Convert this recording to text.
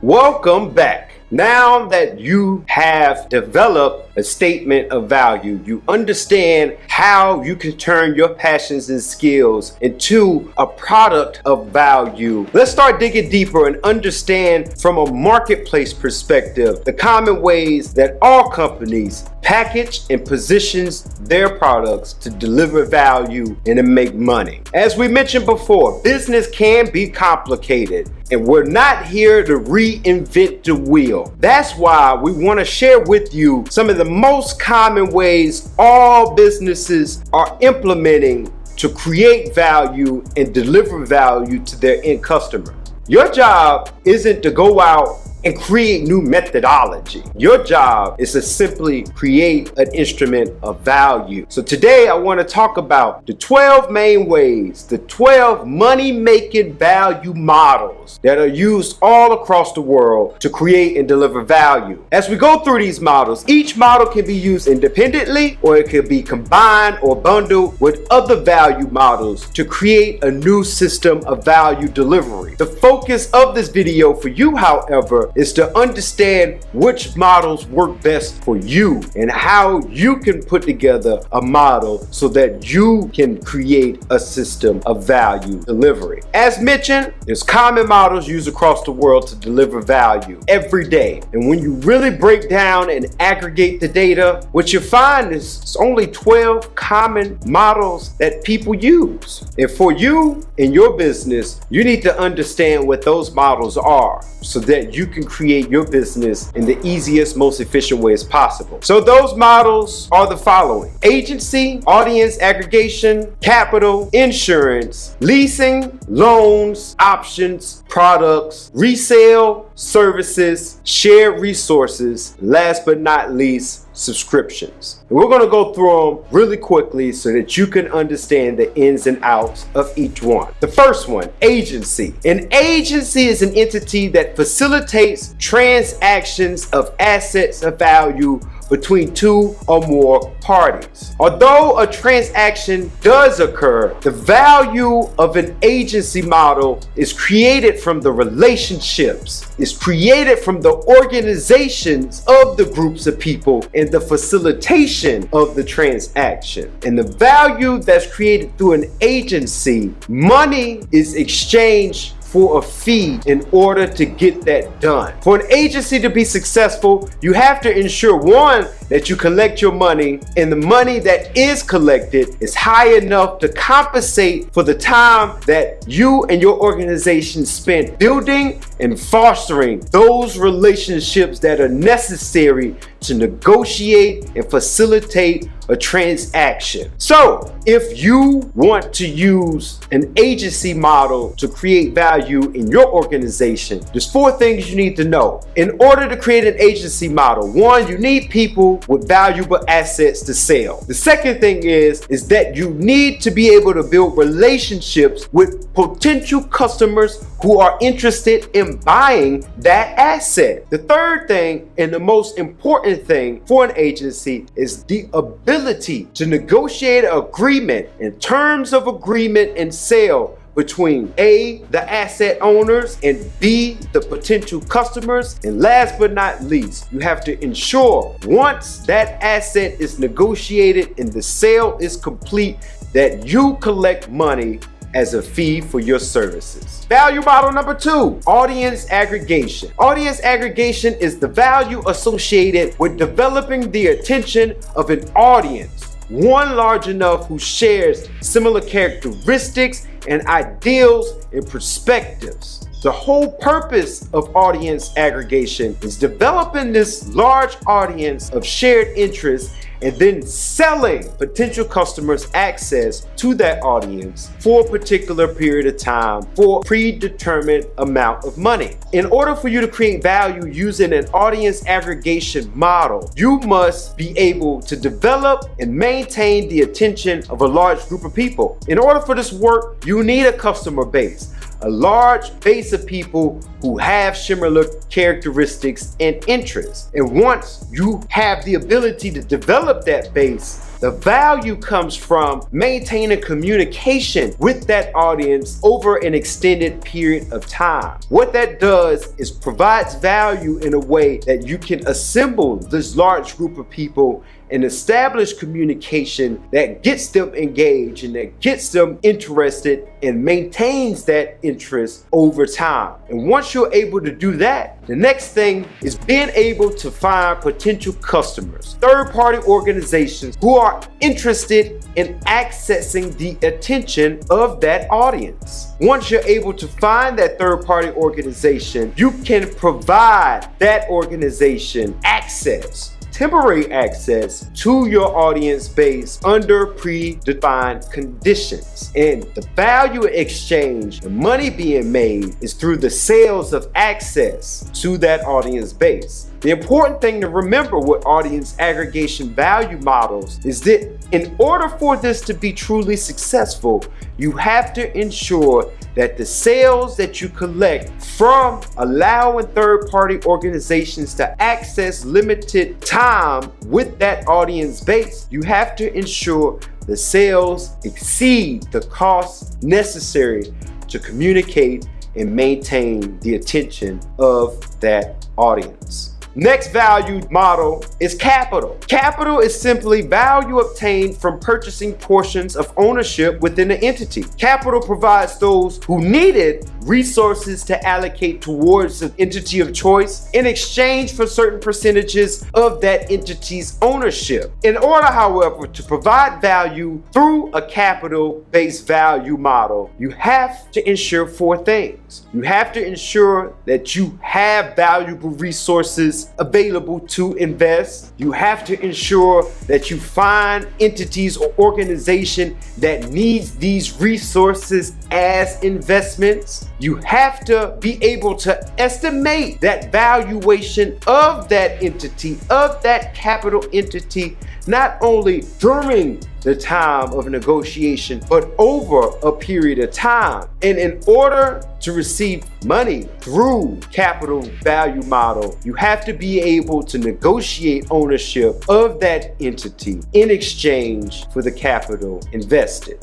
Welcome back. Now that you have developed a statement of value, you understand how you can turn your passions and skills into a product of value. Let's start digging deeper and understand from a marketplace perspective the common ways that all companies package and positions their products to deliver value and to make money. As we mentioned before, business can be complicated, and we're not here to reinvent the wheel. That's why we want to share with you some of the most common ways all businesses are implementing to create value and deliver value to their end customer. Your job isn't to go out and create new methodology. Your job is to simply create an instrument of value. So today I want to talk about the 12 main ways, the 12 money-making value models that are used all across the world to create and deliver value. As we go through these models, each model can be used independently, or it can be combined or bundled with other value models to create a new system of value delivery. The focus of this video for you, however, is to understand which models work best for you and how you can put together a model so that you can create a system of value delivery. As mentioned, there's common models used across the world to deliver value every day. And when you really break down and aggregate the data, what you find is it's only 12 common models that people use. And for you in your business, you need to understand what those models are so that you can create your business in the easiest, most efficient way as possible. So those models are the following: agency, audience aggregation, capital, insurance, leasing, loans, options, products, resale, services, shared resources, last but not least, subscriptions. We're going to go through them really quickly so that you can understand the ins and outs of each one. The first one, agency. An agency is an entity that facilitates transactions of assets of value between two or more parties. Although a transaction does occur, the value of an agency model is created from the relationships, is created from the organizations of the groups of people and the facilitation of the transaction. And the value that's created through an agency, money is exchanged for a fee in order to get that done. For an agency to be successful, you have to ensure, one, that you collect your money, and the money that is collected is high enough to compensate for the time that you and your organization spent building and fostering those relationships that are necessary to negotiate and facilitate a transaction. So if you want to use an agency model to create value in your organization, there's 4 things you need to know. In order to create an agency model, 1, you need people with valuable assets to sell. The second thing is that you need to be able to build relationships with potential customers who are interested in buying that asset. The third thing, and the most important thing for an agency, is the ability to negotiate an agreement in terms of agreement and sale between A, the asset owners, and B, the potential customers. And last but not least, you have to ensure once that asset is negotiated and the sale is complete, that you collect money as a fee for your services. Value model number 2, audience aggregation. Audience aggregation is the value associated with developing the attention of an audience, one large enough who shares similar characteristics and ideals and perspectives. The whole purpose of audience aggregation is developing this large audience of shared interests and then selling potential customers access to that audience for a particular period of time for a predetermined amount of money. In order for you to create value using an audience aggregation model, you must be able to develop and maintain the attention of a large group of people. In order for this to work, you need a customer base, a large base of people who have similar characteristics and interests. And once you have the ability to develop that base, The value comes from maintaining communication with that audience over an extended period of time. What that does is provides value in a way that you can assemble this large group of people and establish communication that gets them engaged and that gets them interested and maintains that interest over time. And once you're able to do that, the next thing is being able to find potential customers, third-party organizations who are interested in accessing the attention of that audience. Once you're able to find that third-party organization, you can provide that organization temporary access to your audience base under predefined conditions. And the value exchange, the money being made, is through the sales of access to that audience base. The important thing to remember with audience aggregation value models is that in order for this to be truly successful, you have to ensure that the sales that you collect from allowing third-party organizations to access limited time with that audience base, you have to ensure the sales exceed the costs necessary to communicate and maintain the attention of that audience. Next value model is capital. Capital is simply value obtained from purchasing portions of ownership within the entity. Capital provides those who need it resources to allocate towards the entity of choice in exchange for certain percentages of that entity's ownership. In order, however, to provide value through a capital-based value model, you have to ensure four things. You have to ensure that you have valuable resources available to invest. You have to ensure that you find entities or organization that needs these resources as investments. You have to be able to estimate that valuation of that entity, of that capital entity, not only during the time of negotiation, but over a period of time. And in order to receive money through capital value model, you have to be able to negotiate ownership of that entity in exchange for the capital invested.